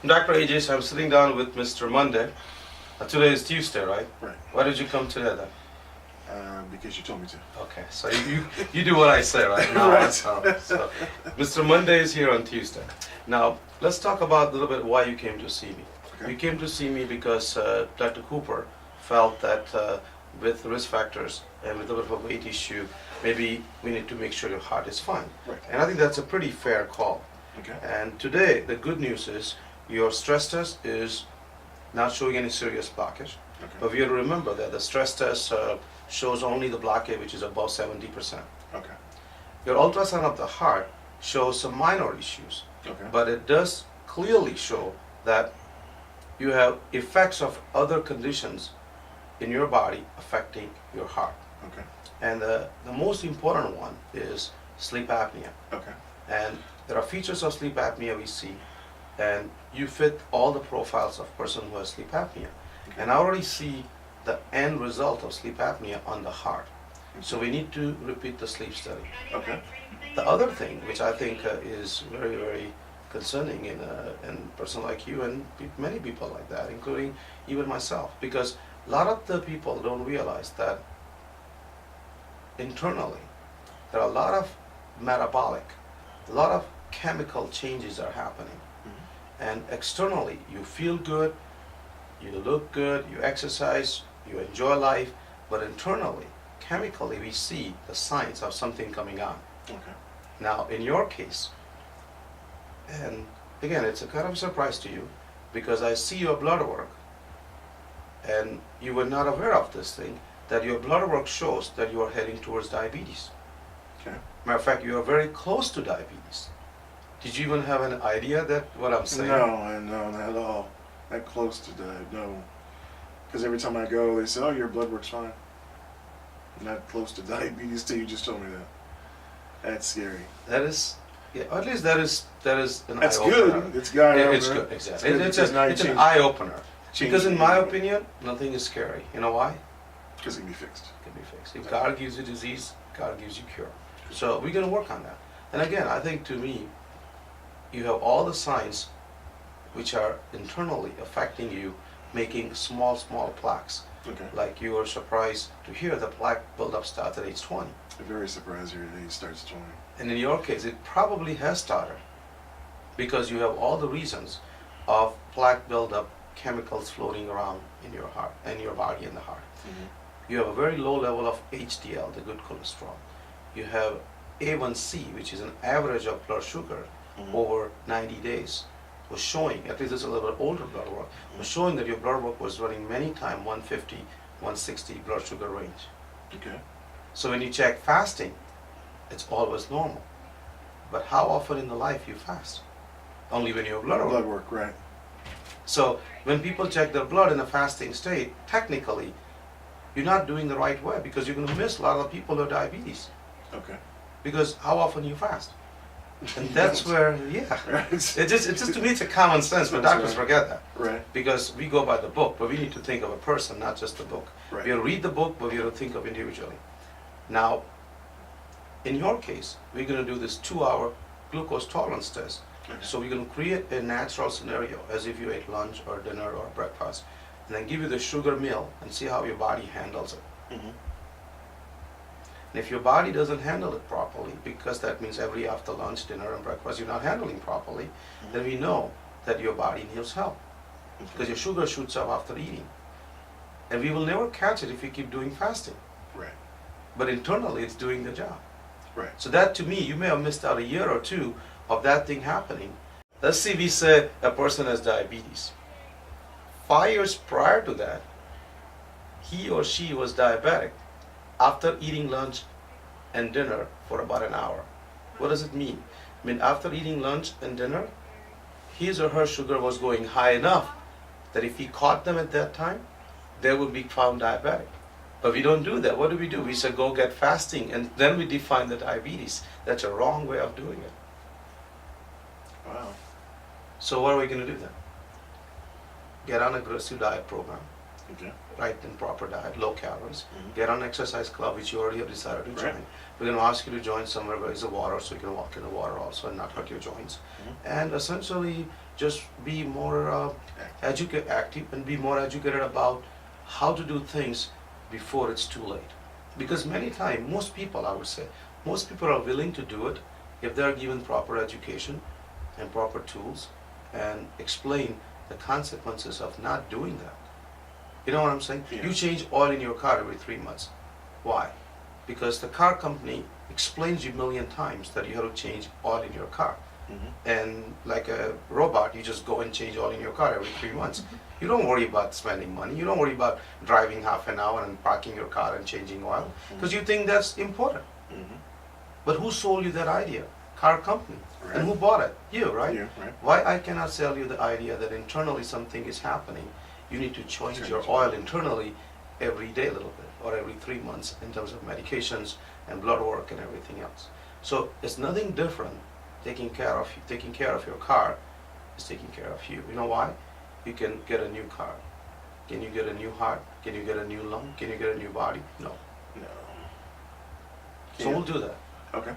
Dr. AJ, I'm sitting down with Mr. Monday. Today is Tuesday, right? Right. Why did you come today then? Because you told me to. Okay, so you do what I say, right? No, Right. so Mr. Monday is here on Tuesday. Now, let's talk about a little bit why you came to see me. Okay. You came to see me because Dr. Cooper felt that with risk factors and with a bit of a weight issue, maybe we need to make sure your heart is fine. Right. And I think that's a pretty fair call. Okay. And today, the good news is your stress test is not showing any serious blockage. Okay. But we have to remember that the stress test shows only the blockage, which is above 70%. Okay. Your ultrasound of the heart shows some minor issues, Okay. but it does clearly show that you have effects of other conditions in your body affecting your heart. Okay. And the most important one is sleep apnea. Okay. And there are features of sleep apnea we see, and you fit all the profiles of person who has sleep apnea. Okay. And I already see the end result of sleep apnea on the heart. So we need to repeat the sleep study. Okay. The other thing, which I think is very, very concerning in a person like you and many people like that, including even myself, because a lot of the people don't realize that internally there are a lot of metabolic, a lot of chemical changes are happening. Mhm. And externally you feel good, you look good, you exercise, you enjoy life, but internally, chemically, we see the signs of something coming on. Okay. Now, in your case, and again, it's a kind of a surprise to you, because I see your blood work, and you were not aware of this thing, that your blood work shows that you are heading towards diabetes. Okay. Matter of fact, you are very close to diabetes. Did you even have an idea that what I'm saying? No, not at all. That close to that, no. Because every time I go, they say, "Oh, your blood work's fine." Not close to diabetes till you just told me that. That's scary. That is, yeah, or at least that is an That's eye-opener. good. It's got It's good, exactly. It's an eye-opener. Because in my opinion, nothing is scary. You know why? because it can be fixed. It can be fixed. If God gives you disease, God gives you cure. So we're going to work on that. And again, I think to me, you have all the signs which are internally affecting you, making small plaques. Okay. Like you were surprised to hear the plaque buildup start at age 20. I'm very surprised here that he starts 20. And in your case, it probably has started because you have all the reasons of plaque buildup, chemicals floating around in your heart, in your body and the heart. Mm-hmm. You have a very low level of HDL, the good cholesterol. You have A1C, which is an average of blood sugar Mhm. over 90 days, was showing, at least it's a little bit older blood work, was showing that your blood work was running many times 150, 160 blood sugar range. Okay. So when you check fasting, it's always normal. But how often in the life you fast? Only when you have blood work. Blood work, right. So when people check their blood in a fasting state, technically, you're not doing the right way because you're going to miss a lot of the people who have diabetes. Okay. Because how often you fast? And that's where, yeah. Right. It's just to me, it's a common sense, but That's doctors right. forget that. Right. Because we go by the book, but we need to think of a person, not just the book. Right. We have to read the book, but we have to think of individually. Now, in your case, we're going to do this 2-hour glucose tolerance test. Okay. So we're going to create a natural scenario as if you ate lunch or dinner or breakfast, and then give you the sugar meal and see how your body handles it. Mm-hmm. And if your body doesn't handle it properly, because that means every after lunch, dinner, and breakfast you're not handling properly, then we know that your body needs help. Because your sugar shoots up after eating. And we will never catch it if we keep doing fasting. Right. But internally, it's doing the job. Right. So that, to me, you may have missed out a year or two of that thing happening. Let's see, we say a person has diabetes. 5 years prior to that, he or she was diabetic after eating lunch and dinner for about an hour. What does it mean? I mean, after eating lunch and dinner, his or her sugar was going high enough that if we caught them at that time, they would be found diabetic. But we don't do that. What do? We say go get fasting, and then we define the diabetes. That's a wrong way of doing it. Wow. So what are we going to do then? Get on an aggressive diet program, Okay. right and proper diet, low calories. Mhm. Get on exercise club, which you already have decided to Right. join. We're going to ask you to join somewhere where there's a water, so you can walk in the water also and not hurt your joints. Mhm. And essentially just be more active and be more educated about how to do things before it's too late. Because many times, most people, I would say, most people are willing to do it if they are given proper education and proper tools and explain the consequences of not doing that. You know what I'm saying? Yeah. You change oil in your car every 3 months. Why? Because the car company explains you a million times that you have to change oil in your car. And like a robot, you just go and change oil in your car every 3 months. You don't worry about spending money. You don't worry about driving half an hour and parking your car and changing oil because you think that's important. But who sold you that idea? Car company. Right. And who bought it? You, right? You, right. Why I cannot sell you the idea that internally something is happening? You need to change your oil internally every day a little bit or every 3 months in terms of medications and blood work and everything else. So it's nothing different. Taking care of your car is taking care of you. You know why? You can get a new car. Can you get a new heart? Can you get a new lung? Can you get a new body? No. No. So we'll do that. Okay.